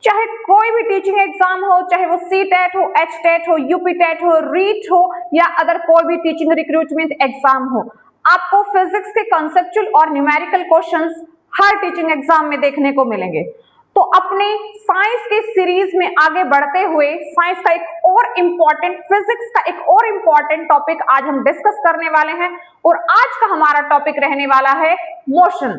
चाहे कोई भी टीचिंग एग्जाम हो, चाहे वो सीटेट हो, एचटेट हो, यूपीटेट हो, रीट हो या अदर कोई भी टीचिंग रिक्रूटमेंट एग्जाम हो, आपको फिजिक्स के कंसेप्चुअल और न्यूमेरिकल क्वेश्चंस हर टीचिंग एग्जाम में देखने को मिलेंगे। तो अपने साइंस के सीरीज में आगे बढ़ते हुए साइंस का एक और इम्पॉर्टेंट, फिजिक्स का एक और इम्पॉर्टेंट टॉपिक आज हम डिस्कस करने वाले हैं और आज का हमारा टॉपिक रहने वाला है मोशन।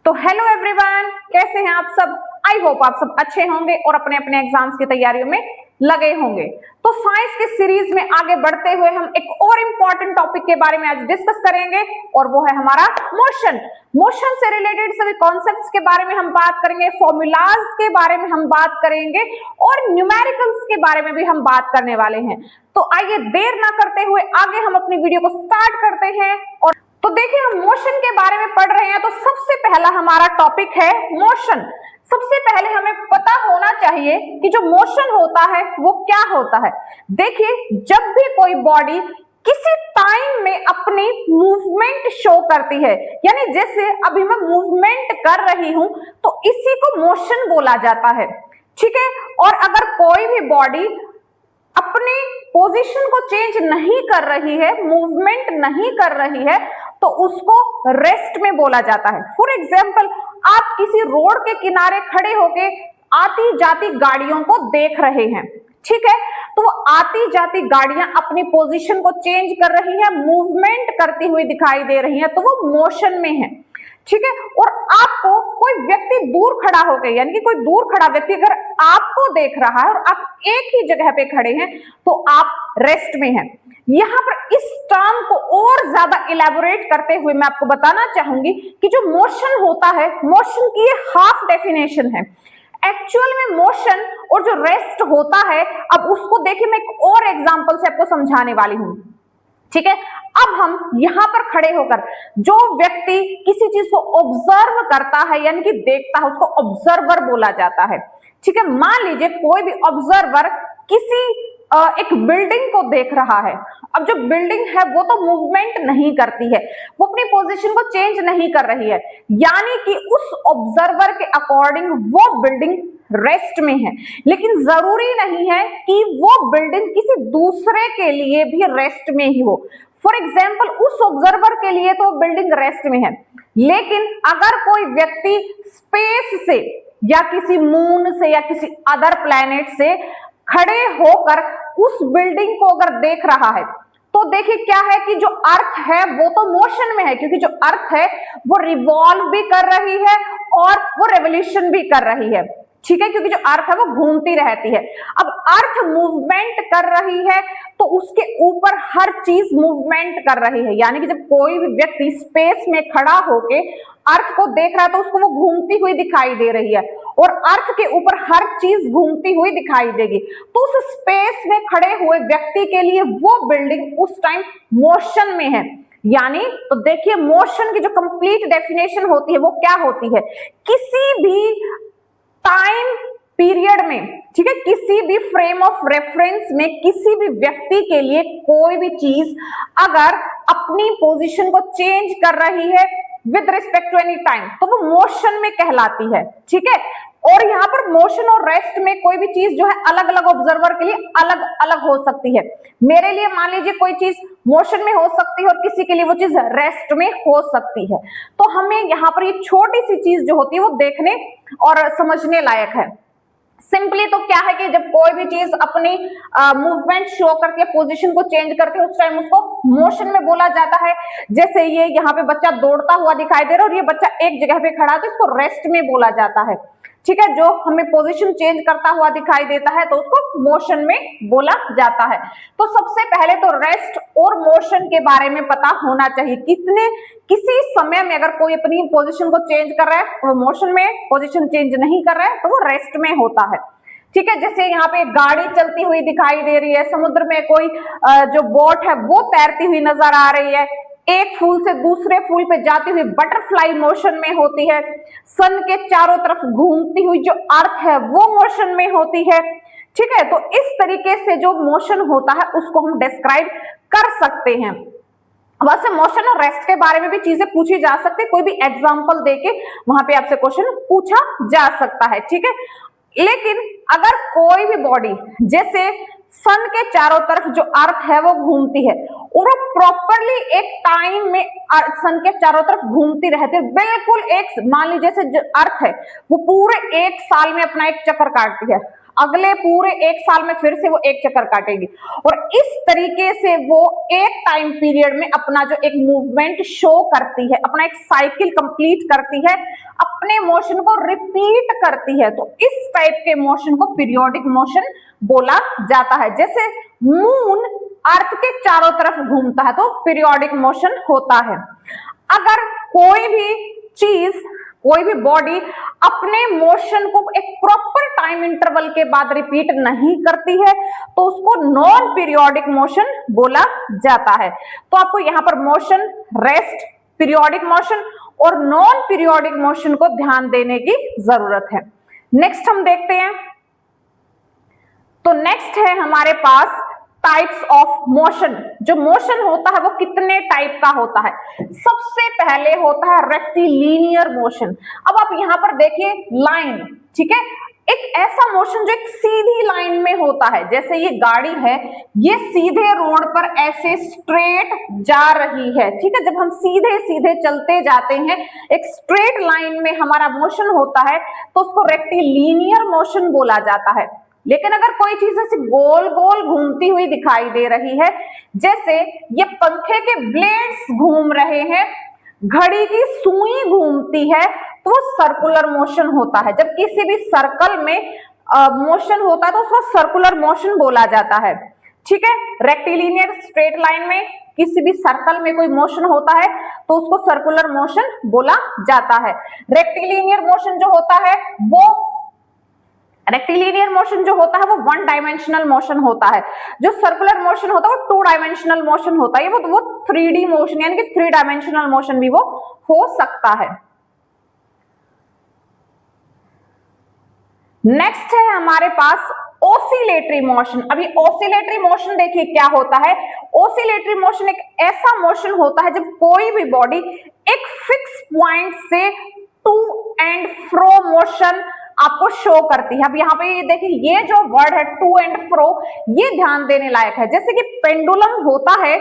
तो हेलो एवरीवन, कैसे हैं आप सब? आई होप आप सब अच्छे होंगे और अपने अपने एग्जाम्स की तैयारियों में लगे होंगे। तो साइंस के सीरीज में आगे बढ़ते हुए हम एक और इम्पॉर्टेंट टॉपिक के बारे में आज डिस्कस करेंगे और वो है हमारा मोशन। मोशन से रिलेटेड सभी कॉन्सेप्ट्स के बारे में हम बात करेंगे, फॉर्मूलाज के बारे में हम बात करेंगे और न्यूमेरिकल्स के बारे में भी हम बात करने वाले हैं। तो आइए देर ना करते हुए आगे हम अपनी वीडियो को स्टार्ट करते हैं। और तो देखिए, हम मोशन के बारे में पढ़ रहे हैं तो सबसे पहला हमारा टॉपिक है मोशन। सबसे पहले हमें पता होना चाहिए कि जो मोशन होता है वो क्या होता है। देखिए, जब भी कोई बॉडी किसी टाइम में अपनी मूवमेंट शो करती है, यानी जैसे अभी मैं मूवमेंट कर रही हूं तो इसी को मोशन बोला जाता है, ठीक है। और अगर कोई भी बॉडी अपनी पोजीशन को चेंज नहीं कर रही है, मूवमेंट नहीं कर रही है, तो उसको रेस्ट में बोला जाता है। फॉर एग्जाम्पल, आप किसी रोड के किनारे खड़े होके आती जाती गाड़ियों को देख रहे हैं, ठीक है। तो वो आती जाती गाड़ियां अपनी पोजीशन को चेंज कर रही है, मूवमेंट करती हुई दिखाई दे रही है, तो वो मोशन में है, ठीक है। और आपको कोई व्यक्ति दूर खड़ा हो गया, यानी कि कोई दूर खड़ा व्यक्ति अगर आपको देख रहा है और आप एक ही जगह पे खड़े हैं तो आप रेस्ट में हैं। यहां पर इस टर्म को और ज्यादा इलेबोरेट करते हुए मैं आपको बताना चाहूंगी कि जो मोशन होता है, मोशन की ये हाफ डेफिनेशन है। एक्चुअल में मोशन और जो रेस्ट होता है, अब उसको देखिए मैं एक और एग्जांपल से आपको समझाने वाली हूं, ठीक है। अब हम यहां पर खड़े होकर जो व्यक्ति किसी चीज को ऑब्जर्व करता है, यानी कि देखता है, उसको ऑब्जर्वर बोला जाता है, ठीक है। मान लीजिए कोई भी ऑब्जर्वर किसी एक बिल्डिंग को देख रहा है। अब जो बिल्डिंग है वो तो मूवमेंट नहीं करती है, वो अपनी पोजीशन को चेंज नहीं कर रही है, यानी कि उस ऑब्जर्वर के अकॉर्डिंग वो बिल्डिंग रेस्ट में है। लेकिन जरूरी नहीं है कि वो बिल्डिंग किसी दूसरे के लिए भी रेस्ट में ही हो। फॉर एग्जाम्पल, उस ऑब्जर्वर के लिए तो बिल्डिंग रेस्ट में है, लेकिन अगर कोई व्यक्ति स्पेस से या किसी मून से या किसी अदर प्लैनेट से खड़े होकर उस बिल्डिंग को अगर देख रहा है, तो देखिए क्या है कि जो अर्थ है वो तो मोशन में है, क्योंकि जो अर्थ है वो रिवॉल्व भी कर रही है और वो रेवोल्यूशन भी कर रही है, ठीक है, क्योंकि जो अर्थ है वो घूमती रहती है। अब अर्थ मूवमेंट कर रही है तो उसके ऊपर हर चीज मूवमेंट कर रही है, यानी कि जब कोई भी व्यक्ति स्पेस में खड़ा होके अर्थ को देख रहा है तो उसको वो घूमती हुई दिखाई दे रही है और अर्थ के ऊपर हर चीज घूमती हुई दिखाई देगी। तो उस स्पेस में खड़े हुए व्यक्ति के लिए वो बिल्डिंग उस टाइम मोशन में है। यानी तो देखिए, मोशन की जो कंप्लीट डेफिनेशन होती है वो क्या होती है, किसी भी टाइम पीरियड में, ठीक है, किसी भी फ्रेम ऑफ रेफरेंस में किसी भी व्यक्ति के लिए कोई भी चीज अगर अपनी पोजीशन को चेंज कर रही है with respect to any time तो वो मोशन में कहलाती है, ठीक है। और यहाँ पर मोशन और रेस्ट में कोई भी चीज जो है अलग अलग ऑब्जर्वर के लिए अलग अलग हो सकती है। मेरे लिए मान लीजिए कोई चीज मोशन में हो सकती है और किसी के लिए वो चीज रेस्ट में हो सकती है। तो हमें यहाँ पर ये छोटी सी चीज जो होती है वो देखने और समझने लायक है। सिंपली तो क्या है कि जब कोई भी चीज अपनी मूवमेंट शो करके पोजीशन को चेंज करके उस टाइम उसको मोशन में बोला जाता है। जैसे ये यहाँ पे बच्चा दौड़ता हुआ दिखाई दे रहा है और ये बच्चा एक जगह पे खड़ा है तो इसको रेस्ट में बोला जाता है, ठीक है। जो हमें पोजीशन चेंज करता हुआ दिखाई देता है तो उसको मोशन में बोला जाता है। तो सबसे पहले तो रेस्ट और मोशन के बारे में पता होना चाहिए। किसी समय में अगर कोई अपनी पोजीशन को चेंज कर रहा है तो मोशन में, पोजीशन चेंज नहीं कर रहा है तो वो रेस्ट में होता है, ठीक है। जैसे यहाँ पे गाड़ी चलती हुई दिखाई दे रही है, समुद्र में कोई जो बोट है वो तैरती हुई नजर आ रही है, एक फूल से दूसरे फूल पे जाती हुई बटरफ्लाई मोशन में होती है, सन के चारों तरफ घूमती हुई जो अर्थ है वो मोशन में होती है, ठीक है। तो इस तरीके से जो मोशन होता है उसको हम डिस्क्राइब कर सकते हैं। वैसे मोशन और रेस्ट के बारे में भी चीजें पूछी जा सकती है, कोई भी एग्जांपल देके वहां पे आपसे क्वेश्चन पूछा जा सकता है, ठीक है। लेकिन अगर कोई भी बॉडी जैसे सन के चारों तरफ जो अर्थ है वो घूमती है और वो प्रॉपरली एक टाइम में सन के चारों तरफ घूमती रहती है, बिल्कुल एक मान लीजिए जैसे जो अर्थ है वो पूरे एक साल में अपना एक चक्कर काटती है, अगले पूरे एक साल में फिर से वो एक चक्कर काटेगी और इस तरीके से वो एक टाइम पीरियड में अपना जो एक मूवमेंट शो करती है, अपना एक साइकिल कंप्लीट करती है, अपने मोशन को रिपीट करती है। तो इस टाइप के मोशन को पीरियोडिक मोशन बोला जाता है। जैसे मून अर्थ के चारों तरफ घूमता है तो पीरियोडिक मोशन होता है। अगर कोई भी चीज, कोई भी बॉडी अपने मोशन को एक प्रॉपर टाइम इंटरवल के बाद रिपीट नहीं करती है तो उसको नॉन पीरियोडिक मोशन बोला जाता है। तो आपको यहाँ पर मोशन, रेस्ट, पीरियोडिक मोशन और नॉन पीरियोडिक मोशन को ध्यान देने की जरूरत है। नेक्स्ट हम देखते हैं, तो नेक्स्ट है हमारे पास टाइप्स ऑफ मोशन। जो मोशन होता है वो कितने टाइप का होता है? सबसे पहले होता है रेक्टिलिनियर मोशन। अब आप यहां पर देखिए लाइन, ठीक है, एक ऐसा मोशन जो एक सीधी लाइन में होता है, जैसे ये गाड़ी है, ये सीधे रोड पर ऐसे स्ट्रेट जा रही है, ठीक है। जब हम सीधे सीधे चलते जाते हैं एक स्ट्रेट लाइन में हमारा मोशन होता है तो उसको रेक्टिलिनियर मोशन बोला जाता है। लेकिन अगर कोई चीज ऐसे गोल गोल घूमती हुई दिखाई दे रही है, जैसे ये पंखे के ब्लेड्स घूम रहे हैं, घड़ी की सुई घूमती है, तो वो सर्कुलर मोशन होता है। जब किसी भी सर्कल में मोशन होता है तो उसको सर्कुलर मोशन बोला जाता है, ठीक है। रेक्टिलिनियर स्ट्रेट लाइन में किसी भी सर्कल में कोई मोशन होता है तो उसको सर्कुलर मोशन बोला जाता है। रेक्टिलिनियर मोशन जो होता है वो रेक्टिलिनियर मोशन जो होता है वो वन डायमेंशनल मोशन होता है। जो सर्कुलर मोशन होता है वो टू डायमेंशनल मोशन होता है, वो 3D मोशन यानी कि 3 डायमेंशनल मोशन भी वो हो सकता है। नेक्स्ट है हमारे पास ऑसिलेटरी मोशन। अभी ऑसिलेटरी मोशन देखिए क्या होता है। ऑसिलेटरी मोशन एक ऐसा मोशन होता है जब कोई भी बॉडी एक फिक्स पॉइंट से टू एंड फ्रो मोशन आपको शो करती है। अब यहाँ पे ये देखिए, ये जो वर्ड है टू एंड फ्रो, ये ध्यान देने लायक है। जैसे कि पेंडुलम होता है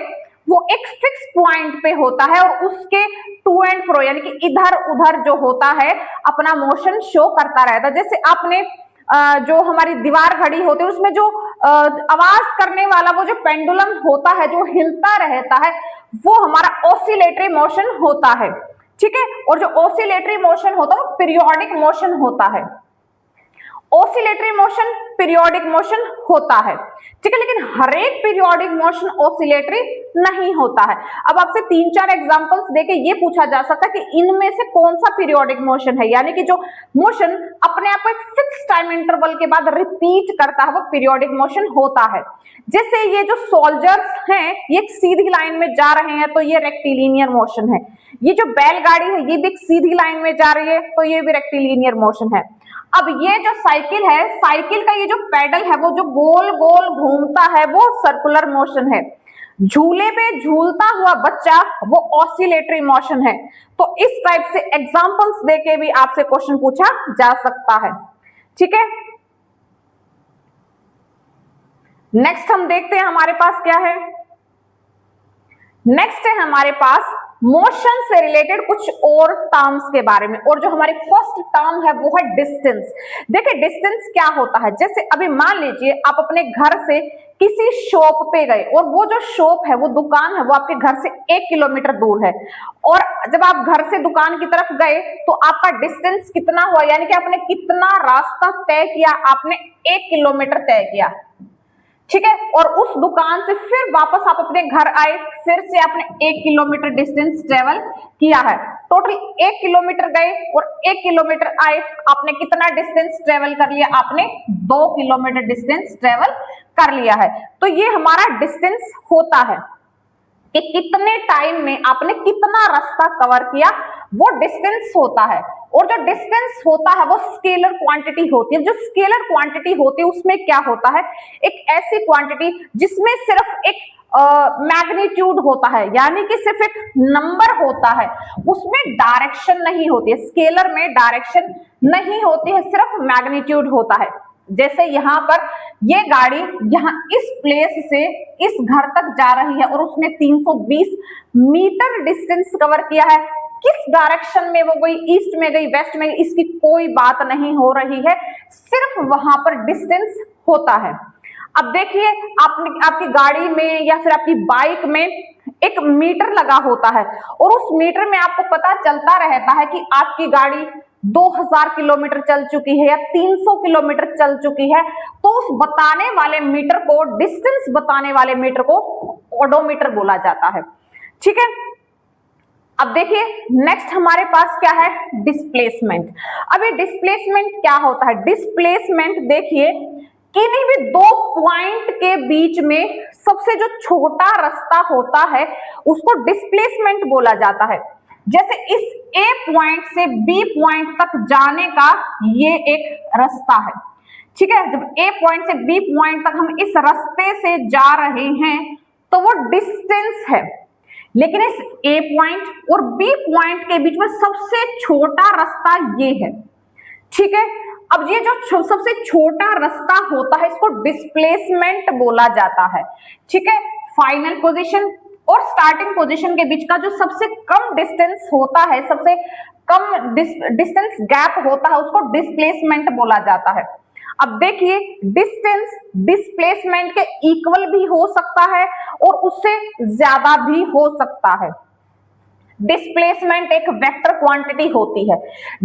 वो एक फिक्स पॉइंट पे होता है और उसके टू एंड फ्रो यानी कि इधर उधर जो होता है अपना मोशन शो करता रहता है। जैसे आपने जो हमारी दीवार घड़ी होती है उसमें जो आवाज करने वाला वो जो पेंडुलम होता है जो हिलता रहता है वो हमारा ऑसिलेटरी मोशन होता है, ठीक है। और जो ऑसिलेटरी मोशन होता है वो पीरियोडिक मोशन होता है। ऑसिलेटरी मोशन पीरियोडिक मोशन होता है, ठीक है, लेकिन हर एक पीरियोडिक मोशन ऑसिलेटरी नहीं होता है। अब आपसे 3-4 एग्जांपल्स देके ये पूछा जा सकता है कि इनमें से कौन सा पीरियोडिक मोशन है, यानी कि जो मोशन अपने आप को एक फिक्स टाइम इंटरवल के बाद रिपीट करता है वो पीरियोडिक मोशन होता है। जैसे ये जो सोल्जर्स हैं ये एक सीधी लाइन में जा रहे हैं तो ये रेक्टिलिनियर मोशन है। ये जो बैलगाड़ी है ये भी एक सीधी लाइन में जा रही है तो ये भी रेक्टिलिनियर मोशन है। अब ये जो साइकिल है, साइकिल का ये जो पेडल है वो जो गोल गोल घूमता है वो सर्कुलर मोशन है। झूले पे झूलता हुआ बच्चा वो ऑसिलेटरी मोशन है। तो इस टाइप से एग्जांपल्स देके भी आपसे क्वेश्चन पूछा जा सकता है, ठीक है। नेक्स्ट हम देखते हैं हमारे पास क्या है। नेक्स्ट है हमारे पास मोशन से रिलेटेड कुछ और टर्म्स के बारे में, और जो हमारी फर्स्ट टर्म है वो है डिस्टेंस। देखिए डिस्टेंस क्या होता है, जैसे अभी मान लीजिए आप अपने घर से किसी शॉप पे गए और वो जो शॉप है वो दुकान है वो आपके घर से 1 किलोमीटर दूर है, और जब आप घर से दुकान की तरफ गए तो आपका डिस्टेंस कितना हुआ, यानी कि आपने कितना रास्ता तय किया, आपने 1 किलोमीटर तय किया, ठीक है। और उस दुकान से फिर वापस आप अपने घर आए, फिर से आपने 1 किलोमीटर डिस्टेंस ट्रेवल किया है। टोटल 1 किलोमीटर गए और 1 किलोमीटर आए, आपने कितना डिस्टेंस ट्रेवल कर लिया, आपने 2 किलोमीटर डिस्टेंस ट्रेवल कर लिया है। तो ये हमारा डिस्टेंस होता है कि कितने टाइम में आपने कितना रास्ता कवर किया, वो डिस्टेंस होता है। और जो डिस्टेंस होता है वो स्केलर क्वांटिटी होती है। जो स्केलर क्वांटिटी होती है उसमें क्या होता है, एक ऐसी क्वांटिटी जिसमें सिर्फ एक मैग्नीट्यूड होता है, यानी कि सिर्फ एक नंबर होता है, उसमें डायरेक्शन नहीं होती है। स्केलर में डायरेक्शन नहीं होती है, सिर्फ मैग्नीट्यूड होता है। जैसे यहाँ पर ये गाड़ी यहाँ इस प्लेस से इस घर तक जा रही है और उसने 320 मीटर डिस्टेंस कवर किया है। किस डायरेक्शन में वो गई, ईस्ट में गई, वेस्ट में गई, इसकी कोई बात नहीं हो रही है, सिर्फ वहां पर डिस्टेंस होता है। अब देखिए, आपकी गाड़ी में या फिर आपकी बाइक में एक मीटर लगा होता है और उस मीटर में आपको पता चलता रहता है कि आपकी गाड़ी 2000 किलोमीटर चल चुकी है या 300 किलोमीटर चल चुकी है, तो उस बताने वाले मीटर को, डिस्टेंस बताने वाले मीटर को ओडोमीटर बोला जाता है। ठीक है, अब देखिए नेक्स्ट हमारे पास क्या है, डिस्प्लेसमेंट। अब ये डिस्प्लेसमेंट क्या होता है? डिस्प्लेसमेंट देखिए, किन्हीं भी दो पॉइंट के बीच में सबसे जो छोटा रास्ता होता है उसको डिस्प्लेसमेंट बोला जाता है। जैसे इस ए पॉइंट से बी पॉइंट तक जाने का ये एक रास्ता है। ठीक है, जब ए पॉइंट से बी पॉइंट तक हम इस रास्ते से जा रहे हैं तो वो डिस्टेंस है, लेकिन इस ए पॉइंट और बी पॉइंट के बीच में सबसे छोटा रास्ता ये है। ठीक है, अब ये जो सबसे छोटा रास्ता होता है इसको डिस्प्लेसमेंट बोला जाता है। ठीक है, फाइनल पोजीशन और स्टार्टिंग पोजीशन के बीच का जो सबसे कम डिस्टेंस होता है, सबसे कम डिस्टेंस गैप होता है, उसको डिस्प्लेसमेंट बोला जाता है। अब देखिए, डिस्टेंस डिस्प्लेसमेंट के इक्वल भी हो सकता है और उससे ज्यादा भी हो सकता है। डिस्प्लेसमेंट एक वेक्टर क्वांटिटी होती है।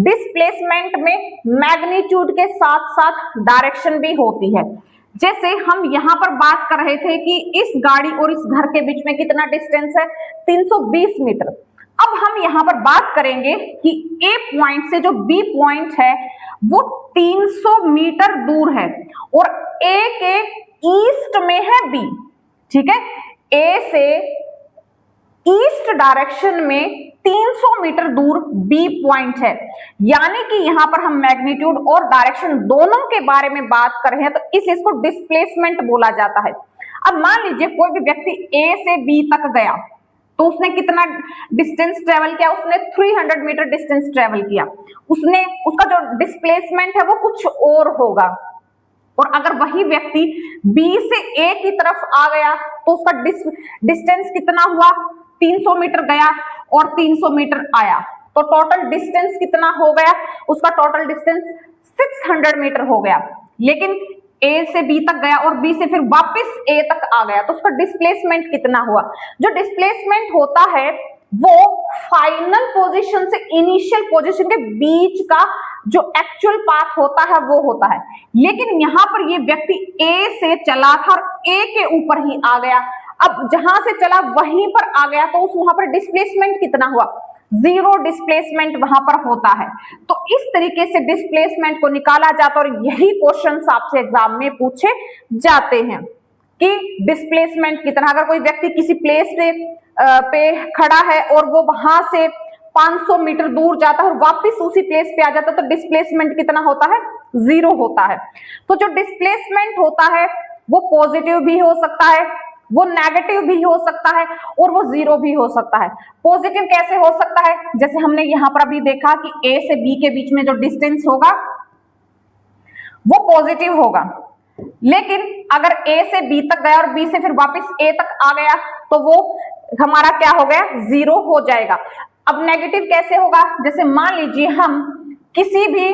डिस्प्लेसमेंट में मैग्नीट्यूड के साथ साथ डायरेक्शन भी होती है। जैसे हम यहाँ पर बात कर रहे थे कि इस गाड़ी और इस घर के बीच में कितना डिस्टेंस है, 320 मीटर। अब हम यहाँ पर बात करेंगे कि ए पॉइंट से जो बी पॉइंट है वो 300 मीटर दूर है और ए के ईस्ट में है बी। ठीक है, ए से ईस्ट डायरेक्शन में 300 मीटर दूर बी पॉइंट है, यानी कि यहां पर हम मैग्नीट्यूड और डायरेक्शन दोनों के बारे में बात कर रहे हैं, तो इसको डिस्प्लेसमेंट बोला जाता है। अब मान लीजिए कोई भी व्यक्ति ए से बी तक गया तो उसने कितना डिस्टेंस ट्रेवल किया, उसने 300 मीटर डिस्टेंस ट्रेवल किया, उसका जो डिस्प्लेसमेंट है वो कुछ और होगा। और अगर वही व्यक्ति बी से ए की तरफ आ गया तो उसका डिस्टेंस कितना हुआ, 300 मीटर गया और 300 मीटर आया, तो टोटल डिस्टेंस कितना हो गया, उसका टोटल डिस्टेंस 600 मीटर हो गया। लेकिन ए से बी तक गया और बी से फिर वापस ए तक आ गया, तो उसका डिस्प्लेसमेंट कितना हुआ। जो डिस्प्लेसमेंट होता है वो फाइनल पोजीशन से इनिशियल पोजीशन के बीच का जो एक्चुअल पाथ होता है वो होता है। लेकिन यहां पर ये व्यक्ति ए से चला था और ए के ऊपर ही आ गया, अब जहां से चला वहीं पर आ गया, तो उस वहां पर डिस्प्लेसमेंट कितना हुआ, 0 डिस्प्लेसमेंट वहां पर होता है। तो इस तरीके से डिस्प्लेसमेंट को निकाला जाता है और यही क्वेश्चंस आपसे एग्जाम में पूछे जाते हैं कि डिस्प्लेसमेंट कितना। अगर कोई व्यक्ति किसी प्लेस पे खड़ा है और वो वहां से 500 मीटर दूर जाता है और वापस उसी प्लेस पे आ जाता है, तो डिस्प्लेसमेंट कितना होता है, 0 होता है। तो जो डिस्प्लेसमेंट होता है वो पॉजिटिव भी हो सकता है, वो नेगेटिव भी हो सकता है और वो 0 भी हो सकता है। पॉजिटिव कैसे हो सकता है, जैसे हमने यहां पर अभी देखा कि ए से बी के बीच में जो डिस्टेंस होगा वो पॉजिटिव होगा, लेकिन अगर ए से बी तक गया और बी से फिर वापस ए तक आ गया तो वो हमारा क्या हो गया, 0 हो जाएगा। अब नेगेटिव कैसे होगा, जैसे मान लीजिए हम किसी भी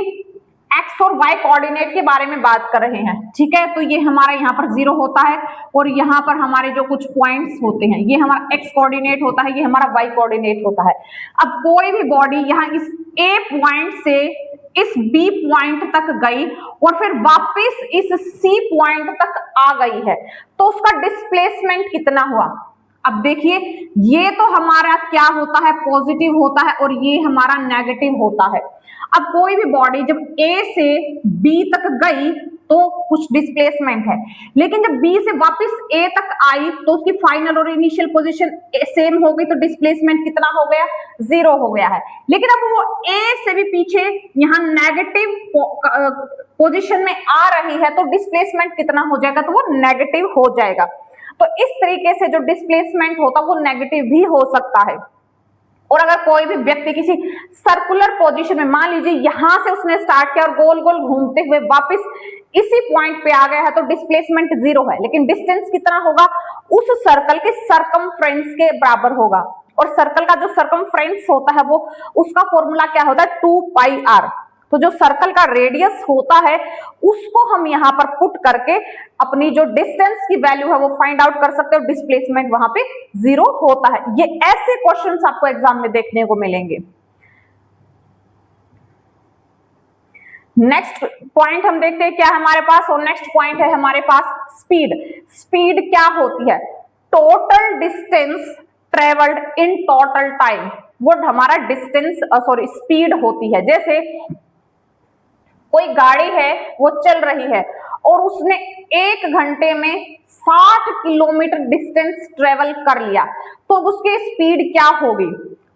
एक्स और वाई कोऑर्डिनेट के बारे में बात कर रहे हैं, ठीक है, तो ये हमारा यहाँ पर 0 होता है और यहाँ पर हमारे जो कुछ पॉइंट्स होते हैं ये हमारा एक्स कोऑर्डिनेट होता है, ये हमारा वाई कोऑर्डिनेट होता है। अब कोई भी बॉडी यहाँ इस ए पॉइंट से इस बी पॉइंट तक गई और फिर वापस इस सी पॉइंट तक आ गई है, तो उसका डिस्प्लेसमेंट कितना हुआ। अब देखिए, ये तो हमारा क्या होता है, पॉजिटिव होता है और ये हमारा नेगेटिव होता है। अब कोई भी बॉडी जब ए से बी तक गई तो कुछ डिस्प्लेसमेंट है, लेकिन जब बी से वापस ए तक आई तो उसकी फाइनल और इनिशियल पोजीशन सेम हो गई, तो डिस्प्लेसमेंट कितना हो गया, 0 हो गया है। लेकिन अब वो ए से भी पीछे यहाँ नेगेटिव पोजीशन में आ रही है तो डिस्प्लेसमेंट कितना हो जाएगा, तो वो नेगेटिव हो जाएगा। तो इस तरीके से जो डिस्प्लेसमेंट होता है वो नेगेटिव भी हो सकता है। और अगर कोई भी व्यक्ति किसी सर्कुलर पोजीशन में, मान लीजिए यहां से उसने स्टार्ट किया और गोल गोल घूमते हुए वापस इसी पॉइंट पे आ गया है, तो डिस्प्लेसमेंट 0 है, लेकिन डिस्टेंस कितना होगा, उस सर्कल के सरकमफ्रेंस के बराबर होगा। और सर्कल का जो सरकमफ्रेंस होता है वो उसका फॉर्मूला क्या होता है, 2πr। तो जो सर्कल का रेडियस होता है उसको हम यहां पर पुट करके अपनी जो डिस्टेंस की वैल्यू है वो फाइंड आउट कर सकते हो, डिस्प्लेसमेंट वहां पे 0 होता है। ये ऐसे क्वेश्चंस आपको एग्जाम में देखने को मिलेंगे। नेक्स्ट पॉइंट हम देखते हैं क्या है हमारे पास, और नेक्स्ट पॉइंट है हमारे पास स्पीड। स्पीड क्या होती है, total distance travelled in total time, वो हमारा डिस्टेंस स्पीड होती है। जैसे कोई गाड़ी है वो चल रही है और उसने 1 घंटे में 60 किलोमीटर डिस्टेंस ट्रेवल कर लिया, तो उसकी स्पीड क्या होगी।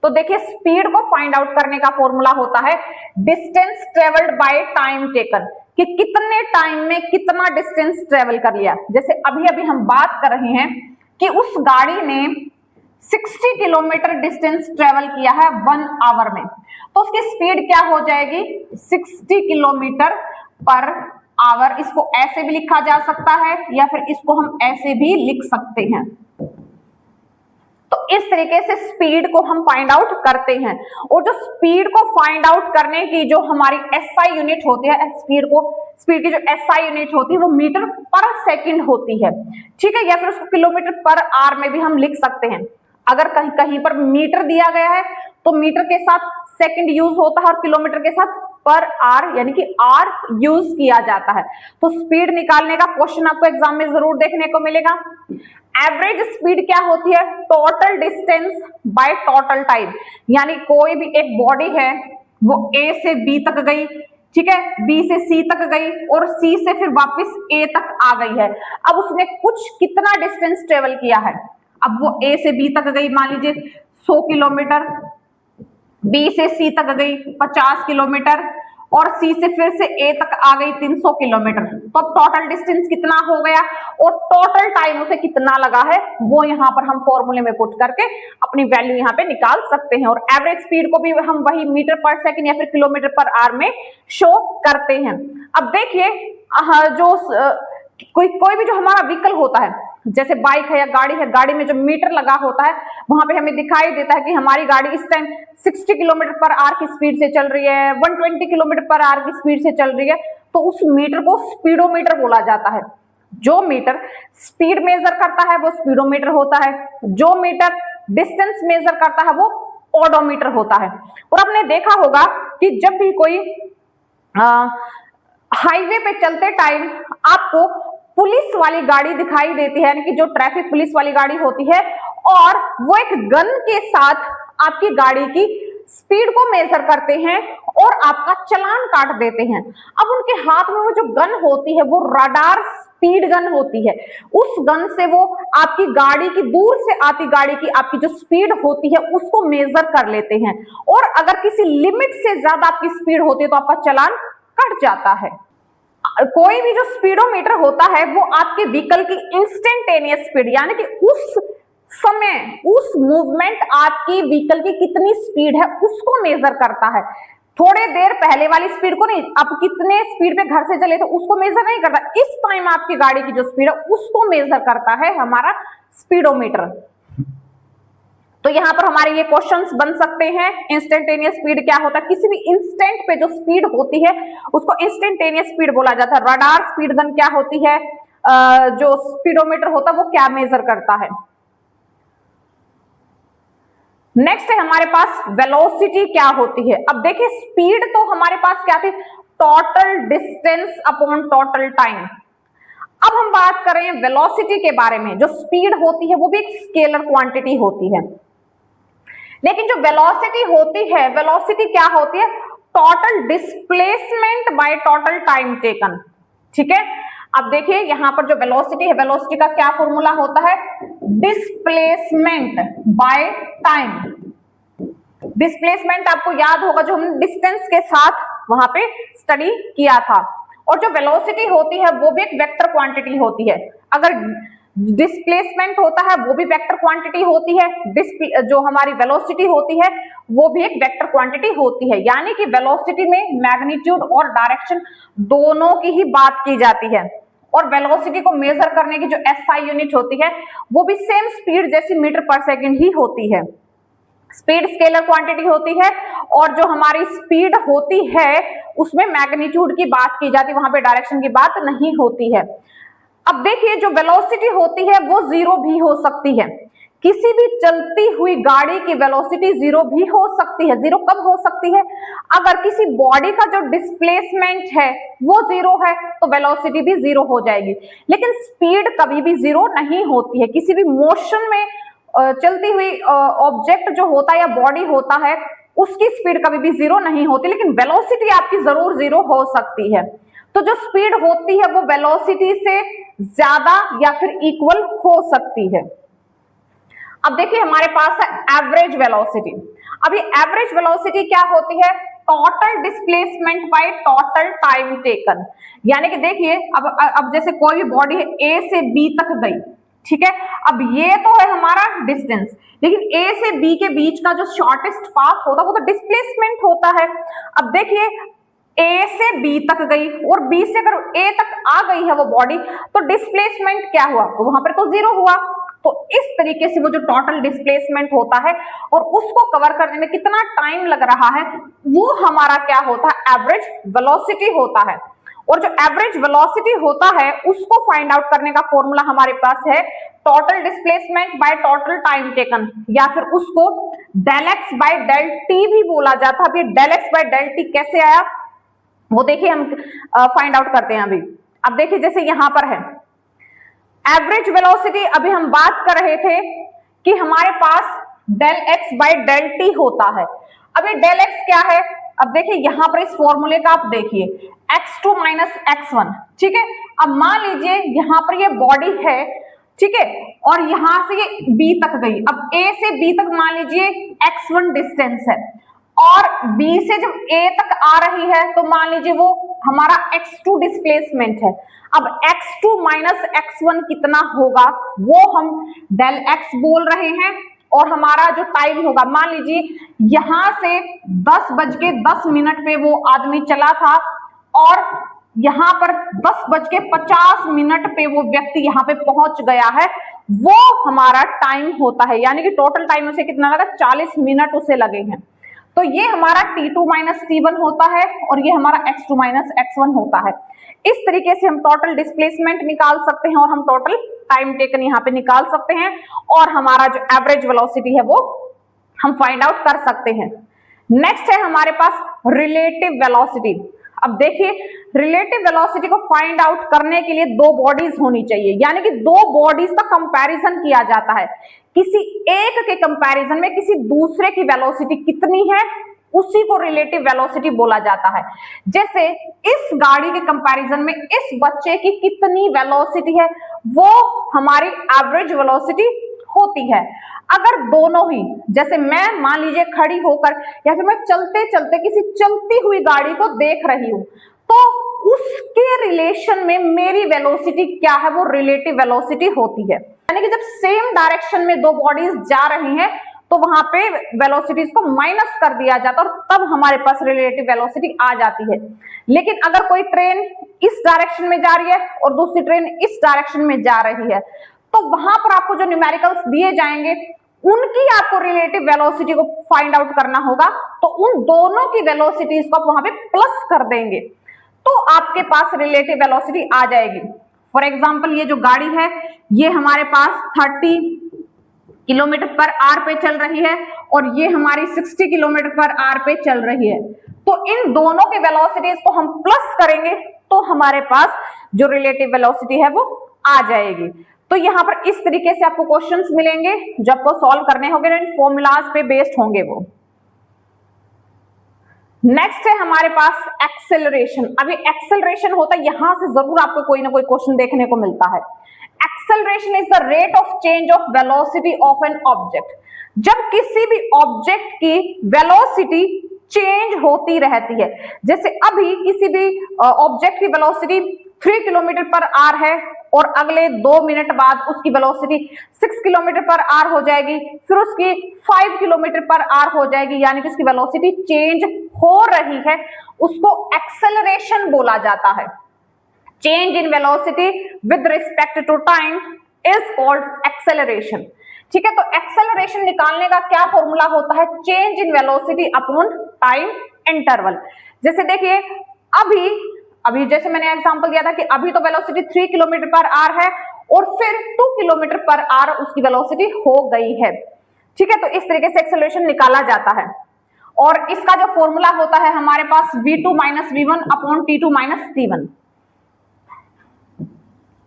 तो देखिए स्पीड को फाइंड आउट करने का फॉर्मूला होता है distance travelled by time taken, कि कितने टाइम में कितना डिस्टेंस ट्रेवल कर लिया। जैसे अभी अभी हम बात कर रहे हैं कि उस गाड़ी ने 60 किलोमीटर डिस्टेंस ट्रेवल किया है 1 आवर में, तो उसकी स्पीड क्या हो जाएगी, 60 किलोमीटर पर आवर। इसको ऐसे भी लिखा जा सकता है या फिर इसको हम ऐसे भी लिख सकते हैं। तो इस तरीके से स्पीड को हम फाइंड आउट करते हैं। और जो स्पीड को फाइंड आउट करने की जो हमारी एसआई यूनिट होती है, स्पीड की जो एसआई यूनिट होती है वो मीटर पर सेकंड होती है, ठीक है, या फिर उसको किलोमीटर पर आवर में भी हम लिख सकते हैं। अगर कहीं कहीं पर मीटर दिया गया है तो मीटर के साथ सेकंड यूज होता है और किलोमीटर के साथ पर आवर यानी कि आर यूज किया जाता है। तो स्पीड निकालने का क्वेश्चन आपको एग्जाम में जरूर देखने को मिलेगा। एवरेज स्पीड क्या होती है, total distance by total time, यानी कोई भी एक बॉडी है वो ए से बी तक गई, ठीक है, बी से सी तक गई और सी से फिर वापस ए तक आ गई है। अब उसने कुछ कितना डिस्टेंस ट्रेवल किया है, अब वो ए से बी तक गई मान लीजिए 100 किलोमीटर, बी से सी तक गई 50 किलोमीटर और सी से फिर से ए तक आ गई 300 किलोमीटर। तो अब टोटल डिस्टेंस कितना हो गया और टोटल टाइम उसे कितना लगा है वो यहाँ पर हम फॉर्मूले में पुट करके अपनी वैल्यू यहाँ पे निकाल सकते हैं। और एवरेज स्पीड को भी हम वही मीटर पर सेकंड या फिर किलोमीटर पर आवर में शो करते हैं। अब देखिए जो कोई भी जो हमारा व्हीकल होता है, जैसे बाइक है या गाड़ी है, गाड़ी में जो मीटर लगा होता है वहां पे हमें दिखाई देता है कि हमारी गाड़ी इस टाइम 60 किलोमीटर पर आवर की स्पीड से चल रही है, 120 किलोमीटर पर आवर की स्पीड से चल रही है, तो उस मीटर को स्पीडोमीटर बोला जाता है। जो मीटर स्पीड मेजर करता है वो स्पीडोमीटर होता है, जो मीटर डिस्टेंस मेजर करता है वो ओडोमीटर होता है। और आपने देखा होगा कि जब भी कोई हाईवे पे चलते टाइम आपको पुलिस वाली गाड़ी दिखाई देती है, यानी कि जो ट्रैफिक पुलिस वाली गाड़ी होती है, और वो एक गन के साथ आपकी गाड़ी की स्पीड को मेजर करते हैं और आपका चालान काट देते हैं। अब उनके हाथ में वो जो गन होती है वो रडार स्पीड गन होती है, उस गन से वो आपकी गाड़ी की दूर से आती गाड़ी की आपकी जो स्पीड होती है उसको मेजर कर लेते हैं, और अगर किसी लिमिट से ज्यादा आपकी स्पीड होती है तो आपका चालान कट जाता है। कोई भी जो स्पीडोमीटर होता है वो आपके व्हीकल की इंस्टेंटेनियस स्पीड यानी कि उस समय उस मूवमेंट आपकी व्हीकल की कितनी स्पीड है उसको मेजर करता है। थोड़े देर पहले वाली स्पीड को नहीं, आप कितने स्पीड पे घर से चले थे उसको मेजर नहीं करता, इस टाइम आपकी गाड़ी की जो स्पीड है उसको मेजर करता है हमारा स्पीडोमीटर। तो यहां पर हमारे ये क्वेश्चंस बन सकते हैं, इंस्टेंटेनियस स्पीड क्या होता है, किसी भी इंस्टेंट पे जो स्पीड होती है उसको इंस्टेंटेनियस स्पीड बोला जाता है। रडार स्पीड गन क्या होती है, जो स्पीडोमीटर होता है वो क्या मेजर करता है। नेक्स्ट है हमारे पास वेलोसिटी क्या होती है। अब देखिए स्पीड तो हमारे पास क्या थी, total distance upon total time. अब हम बात करें वेलोसिटी के बारे में। जो स्पीड होती है वो भी एक स्केलर क्वांटिटी होती है, लेकिन जो वेलोसिटी होती है, वेलोसिटी क्या होती है, total displacement by total time taken, ठीक है। अब देखिए यहां पर जो वेलोसिटी है, वेलोसिटी का क्या फॉर्मूला होता है, डिस्प्लेसमेंट बाय टाइम। डिस्प्लेसमेंट आपको याद होगा जो हमने डिस्टेंस के साथ वहां पे स्टडी किया था। और जो वेलोसिटी होती है वो भी एक वेक्टर क्वांटिटी होती है। अगर डिस्प्लेसमेंट होता है वो भी वेक्टर क्वांटिटी होती है, जो हमारी वेलोसिटी होती है वो भी एक वेक्टर क्वांटिटी होती है। यानी कि वेलोसिटी में मैग्नीट्यूड और डायरेक्शन दोनों की ही बात की जाती है, और वेलोसिटी को मेजर करने की जो एसआई यूनिट होती है वो भी सेम स्पीड जैसी मीटर पर सेकंड ही होती है। स्पीड स्केलर क्वांटिटी होती है, और जो हमारी स्पीड होती है उसमें मैग्नीट्यूड की बात की जाती है, वहां पे डायरेक्शन की बात नहीं होती है। अब देखिए जो वेलोसिटी होती है वो जीरो भी हो सकती है, किसी भी चलती हुई गाड़ी की वेलोसिटी जीरो भी हो सकती है। जीरो कब हो सकती है? अगर किसी बॉडी का जो डिस्प्लेसमेंट है वो जीरो है तो वेलोसिटी भी जीरो हो जाएगी, लेकिन स्पीड कभी भी जीरो नहीं होती है। किसी भी मोशन में चलती हुई ऑब्जेक्ट जो होता है या बॉडी होता है उसकी स्पीड कभी भी जीरो नहीं होती, लेकिन वेलोसिटी आपकी जरूर जीरो हो सकती है। तो जो स्पीड होती है वो वेलोसिटी से ज्यादा या फिर इक्वल हो सकती है। अब देखिए हमारे पास है एवरेज वेलोसिटी। अब ये एवरेज वेलोसिटी क्या होती है? Total displacement by total time taken. यानी कि देखिए अब जैसे कोई भी बॉडी है ए से बी तक गई, ठीक है, अब ये तो है हमारा डिस्टेंस, लेकिन ए से बी के बीच का जो शॉर्टेस्ट पाथ होता है वो तो डिस्प्लेसमेंट होता है। अब देखिए ए से बी तक गई और बी से अगर ए तक आ गई है वो बॉडी, तो डिस्प्लेसमेंट क्या हुआ? तो वहां पर तो जीरो हुआ। तो इस तरीके से वो जो टोटल डिस्प्लेसमेंट होता है और उसको कवर करने में कितना टाइम लग रहा है वो हमारा क्या होता है? एवरेज वेलोसिटी होता है। और जो एवरेज वेलोसिटी होता है उसको फाइंड आउट करने का फॉर्मूला हमारे पास है total displacement by total time taken, या फिर उसको del x by del t भी बोला जाता है। अब del x by del t कैसे आया वो देखिए हम फाइंड आउट करते हैं अभी। अब देखिए जैसे यहां पर है एवरेज वेलोसिटी, अभी हम बात कर रहे थे कि हमारे पास del x by del t होता है। अब ये डेल एक्स क्या है? अब देखिए यहां पर इस फॉर्मूले का आप देखिए x2 माइनस x1, ठीक है। अब मान लीजिए यहां पर ये बॉडी है, ठीक है, और यहां से ये b तक गई। अब a से b तक मान लीजिए x1 डिस्टेंस है, और b से जब a तक आ रही है तो मान लीजिए वो हमारा x2 डिस्प्लेसमेंट है। अब x2 माइनस x1 कितना होगा वो हम डेल x बोल रहे हैं, और हमारा जो टाइम होगा मान लीजिए यहां से 10:10 पे वो आदमी चला था, और यहां पर 10:50 पे वो व्यक्ति यहां पे पहुंच गया है, वो हमारा टाइम होता है। यानी कि टोटल टाइम उसे कितना लगा? 40 मिनट उसे लगे हैं। तो ये हमारा t2 माइनस t1 होता है, और ये हमारा x2 माइनस x1 होता है। इस तरीके से हम टोटल डिस्प्लेसमेंट निकाल सकते हैं, और हम टोटल टाइम टेकन यहाँ पे निकाल सकते हैं, और हमारा जो एवरेज वेलोसिटी है वो हम फाइंड आउट कर सकते हैं। नेक्स्ट है हमारे पास रिलेटिव वेलोसिटी। अब देखिए रिलेटिव वेलोसिटी को फाइंड आउट करने के लिए दो बॉडीज होनी चाहिए, यानी कि दो बॉडीज का कंपैरिजन किया जाता है। किसी एक के कंपैरिजन में किसी दूसरे की वेलोसिटी कितनी है उसी को रिलेटिव वेलोसिटी बोला जाता है। जैसे इस गाड़ी के कंपैरिजन में इस बच्चे की कितनी वेलोसिटी है वो हमारी एवरेज वेलोसिटी होती है। अगर दोनों ही, जैसे मैं मान लीजिए खड़ी होकर या फिर मैं चलते चलते किसी चलती हुई गाड़ी को देख रही हूं, तो उसके रिलेशन में मेरी वेलोसिटी क्या है? वो रिलेटिव वेलोसिटी होती है। यानी कि जब सेम डायरेक्शन में दो बॉडीज जा रही हैं तो वहां पे वेलोसिटीज को माइनस कर दिया जाता है, और तब हमारे पास रिलेटिव वेलोसिटी आ जाती है। लेकिन अगर कोई ट्रेन इस डायरेक्शन में जा रही है और दूसरी ट्रेन इस डायरेक्शन में जा रही है, तो वहां पर आपको जो न्यूमेरिकल्स दिए जाएंगे उनकी आपको रिलेटिव वेलोसिटी को फाइंड आउट करना होगा, तो उन दोनों की वेलोसिटीज को आप वहां पे प्लस कर देंगे तो आपके पास रिलेटिव वेलोसिटी आ जाएगी। फॉर एग्जांपल ये जो गाड़ी है ये हमारे पास 30 किलोमीटर पर आवर पे चल रही है, और ये हमारी 60 किलोमीटर पर आवर पे चल रही है। तो इन दोनों के वेलोसिटीज को हम प्लस करेंगे तो हमारे पास जो रिलेटिव वेलोसिटी है वो आ जाएगी। तो यहाँ पर इस तरीके से आपको क्वेश्चंस मिलेंगे जो आपको सॉल्व करने होंगे, इन फॉर्मूलाज पे बेस्ड होंगे वो। नेक्स्ट है हमारे पास एक्सेलरेशन। अभी एक्सेलरेशन होता है, यहां से जरूर आपको कोई ना कोई क्वेश्चन देखने को मिलता है। Acceleration is the rate of change of velocity of an object. जब किसी भी ऑब्जेक्ट की वेलोसिटी चेंज होती रहती है, जैसे अभी किसी भी ऑब्जेक्ट की वेलोसिटी 3 किलोमीटर पर आवर है और अगले 2 मिनट बाद उसकी वेलोसिटी 6 किलोमीटर पर आवर हो जाएगी, फिर उसकी 5 किलोमीटर पर आवर हो जाएगी, यानी कि उसकी वेलोसिटी चेंज हो रही है, उसको एक्सेलरेशन बोला जाता है। Change in velocity with respect to time is called acceleration. ठीक है, तो एक्सेलरेशन निकालने का क्या फॉर्मूला होता है? Change in velocity upon time interval. जैसे देखिए अभी जैसे मैंने एग्जांपल दिया था कि अभी तो वेलोसिटी 3 किलोमीटर पर आवर है और फिर 2 किलोमीटर पर आवर उसकी वेलोसिटी हो गई है। ठीक है, तो इस तरीके से एक्सेलरेशन निकाला जाता है और इसका जो फॉर्मूला होता है हमारे पास v2 minus v1 upon t2 minus t1।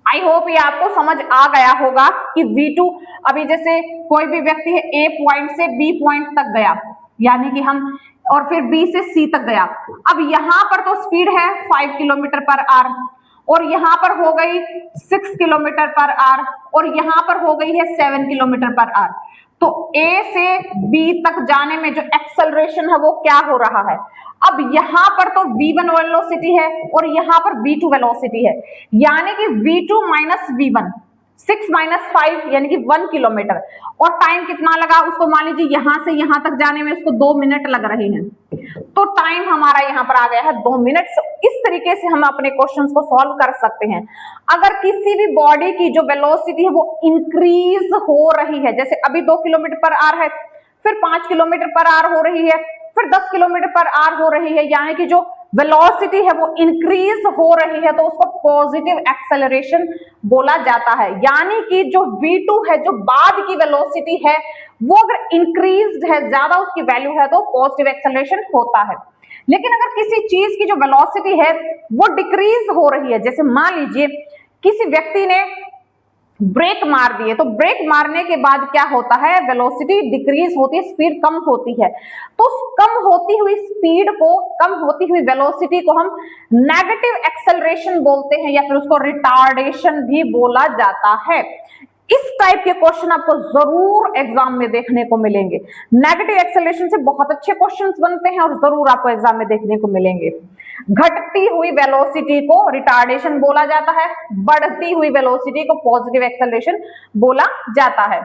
I hope ये आपको समझ आ गया होगा कि v2, अभी जैसे कोई भी व्यक्ति है a पॉइंट से b पॉइंट तक गया, यानी कि हम, और फिर b से c तक गया। अब यहां पर तो स्पीड है 5 किलोमीटर पर आवर और यहां पर हो गई 6 किलोमीटर पर आवर और यहां पर हो गई है 7 किलोमीटर पर आवर। तो a से b तक जाने में जो एक्सेलरेशन है वो क्या हो रहा है? अब यहां पर तो v1 वेलोसिटी है और यहां पर v2 वेलोसिटी है, यानी कि v2 माइनस v1, 6 माइनस 5 यानी कि 1 किलोमीटर, और टाइम कितना लगा उसको, मान लीजिए यहां से यहां तक जाने में उसको 2 मिनट लग रहे हैं, तो टाइम हमारा यहां पर आ गया है 2 मिनट। इस तरीके से हम अपने क्वेश्चंस को सॉल्व कर सकते हैं। अगर किसी भी बॉडी की जो वेलोसिटी है वो इंक्रीज हो रही है, जैसे अभी 2 किलोमीटर पर आवर है, फिर 5 किलोमीटर पर आवर हो रही है, फिर 10 किलोमीटर पर आवर हो रही है, यानी कि जो वेलोसिटी है वो इंक्रीज हो रही है, तो उसको पॉजिटिव एक्सेलरेशन बोला जाता है। यानी कि जो v2 है, जो बाद की वेलोसिटी है, वो अगर इंक्रीज्ड है, ज्यादा उसकी वैल्यू है, तो पॉजिटिव एक्सेलरेशन होता है। लेकिन अगर किसी चीज की जो वेलोसिटी है वो डिक्रीज हो रही है, जैसे मान लीजिए किसी व्यक्ति ने ब्रेक मार दिए, तो ब्रेक मारने के बाद क्या होता है? वेलोसिटी डिक्रीज होती है, स्पीड कम होती है। तो कम होती हुई स्पीड को, कम होती हुई वेलोसिटी को हम नेगेटिव एक्सेलरेशन बोलते हैं या फिर उसको रिटार्डेशन भी बोला जाता है। इस टाइप के क्वेश्चन आपको जरूर एग्जाम में देखने को मिलेंगे। नेगेटिव एक्सेलरेशन से बहुत अच्छे क्वेश्चंस बनते हैं और जरूर आपको एग्जाम में देखने को मिलेंगे। घटती हुई वेलोसिटी को रिटार्डेशन बोला जाता है, बढ़ती हुई वेलोसिटी को पॉजिटिव एक्सेलरेशन बोला जाता है।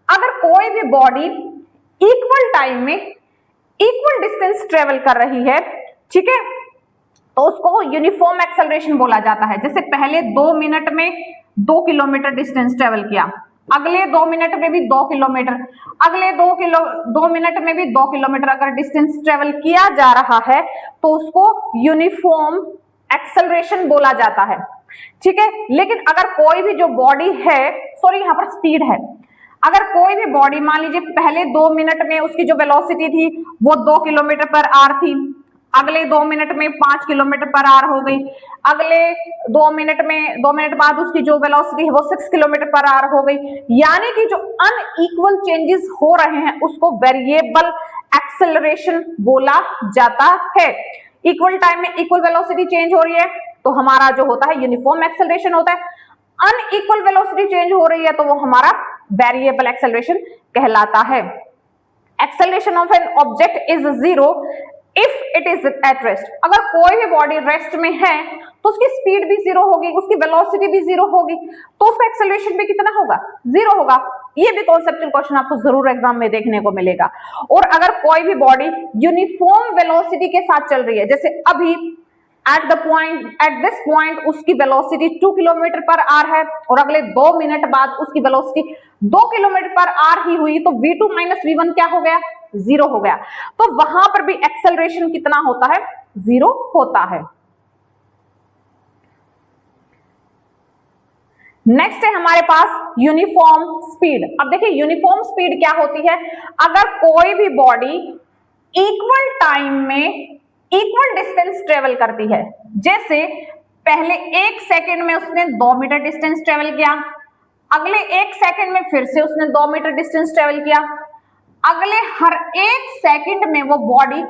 अगर कोई भी बॉडी इक्वल टाइम में इक्वल डिस्टेंस ट्रेवल कर रही है, ठीक है, तो उसको यूनिफॉर्म एक्सेलरेशन बोला जाता है। जैसे पहले 2 मिनट में 2 किलोमीटर डिस्टेंस ट्रेवल किया, अगले 2 मिनट में भी 2 किलोमीटर, अगले 2 मिनट में भी 2 किलोमीटर अगर डिस्टेंस ट्रेवल किया जा रहा है तो उसको यूनिफॉर्म एक्सेलरेशन बोला जाता है। ठीक है, लेकिन अगर कोई भी जो बॉडी है, सॉरी यहाँ पर स्पीड है, अगर कोई भी बॉडी, मान लीजिए पहले 2 मिनट में उसकी जो वेलोसिटी थी वो 2 किलोमीटर पर आवर थी, अगले 2 मिनट में 5 किलोमीटर पर आवर हो गई, अगले 2 मिनट बाद उसकी जो वेलोसिटी है वो 6 किलोमीटर पर आवर हो गई, यानी कि जो अनइक्वल चेंजेस हो रहे हैं उसको वेरिएबल एक्सेलरेशन बोला जाता है। इक्वल टाइम में इक्वल वेलोसिटी चेंज हो रही है तो हमारा जो होता है यूनिफॉर्म एक्सेलरेशन होता है, अनइक्वल वेलोसिटी चेंज हो रही है तो वो हमारा वेरिएबल एक्सेलरेशन कहलाता है। Acceleration of an object is 0 if it is at rest. अगर कोई भी बॉडी रेस्ट में है तो उसकी स्पीड भी 0 होगी, उसकी वेलोसिटी भी 0 होगी, तो उसका एक्सेलरेशन भी कितना होगा? 0 होगा। ये भी कॉन्सेप्चुअल क्वेश्चन आपको जरूर एग्जाम में देखने को मिलेगा। और अगर कोई भी बॉडी यूनिफॉर्म वेलोसिटी के साथ चल रही है, जैसे अभी एट दिस पॉइंट उसकी वेलोसिटी 2 किलोमीटर पर आवर है और अगले 2 मिनट बाद उसकी वेलोसिटी 2 किलोमीटर पर आवर ही हुई, तो v2 माइनस v1 क्या हो गया? 0 हो गया। तो वहां पर भी एक्सेलरेशन कितना होता है? 0 होता है। नेक्स्ट है हमारे पास यूनिफॉर्म स्पीड। अब देखिए यूनिफॉर्म स्पीड क्या होती है? अगर कोई भी बॉडी इक्वल टाइम में इक्वल डिस्टेंस ट्रेवल करती है, जैसे पहले 1 सेकेंड में उसने 2 मीटर डिस्टेंस ट्रेवल किया, अगले 1 सेकेंड में फिर से उसने 2 मीटर डिस्टेंस ट्रेवल किया, अगले हर 1 सेकेंड में वो बॉडी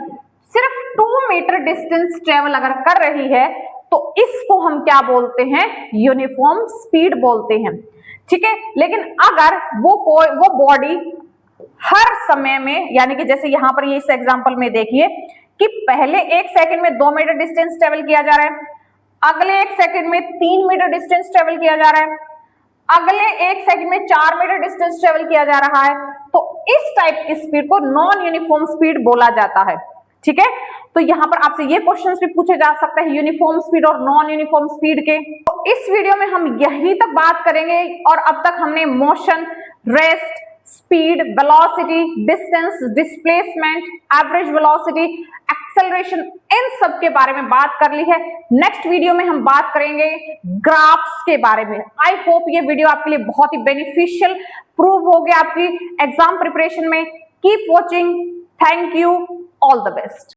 सिर्फ 2 मीटर डिस्टेंस ट्रेवल अगर कर रही है तो इसको हम क्या बोलते हैं? यूनिफॉर्म स्पीड बोलते हैं। ठीक है, लेकिन अगर वो बॉडी हर समय में, यानी कि जैसे यहां पर ये इस एग्जांपल में देखिए कि पहले 1 सेकंड में 2 मीटर डिस्टेंस ट्रेवल किया जा रहा है, अगले 1 सेकंड में 3 मीटर डिस्टेंस ट्रेवल किया जा रहा है, अगले 1 सेकंड में 4 मीटर डिस्टेंस ट्रेवल किया जा रहा है, तो इस टाइप की स्पीड को नॉन यूनिफॉर्म स्पीड बोला जाता है। ठीक है, तो यहां पर आपसे ये क्वेश्चंस भी पूछे जा सकते हैं यूनिफॉर्म स्पीड और नॉन यूनिफॉर्म स्पीड के। तो इस वीडियो में हम यहीं तक बात करेंगे और अब तक हमने motion, rest, speed, velocity, distance, displacement, average velocity, acceleration, इन सब के बारे में बात कर ली है। नेक्स्ट वीडियो में हम बात करेंगे ग्राफ्स के बारे में। आई होप ये वीडियो आपके लिए बहुत ही बेनिफिशियल प्रूव हो गया आपकी एग्जाम प्रिपरेशन में। Keep watching, thank you, all the best.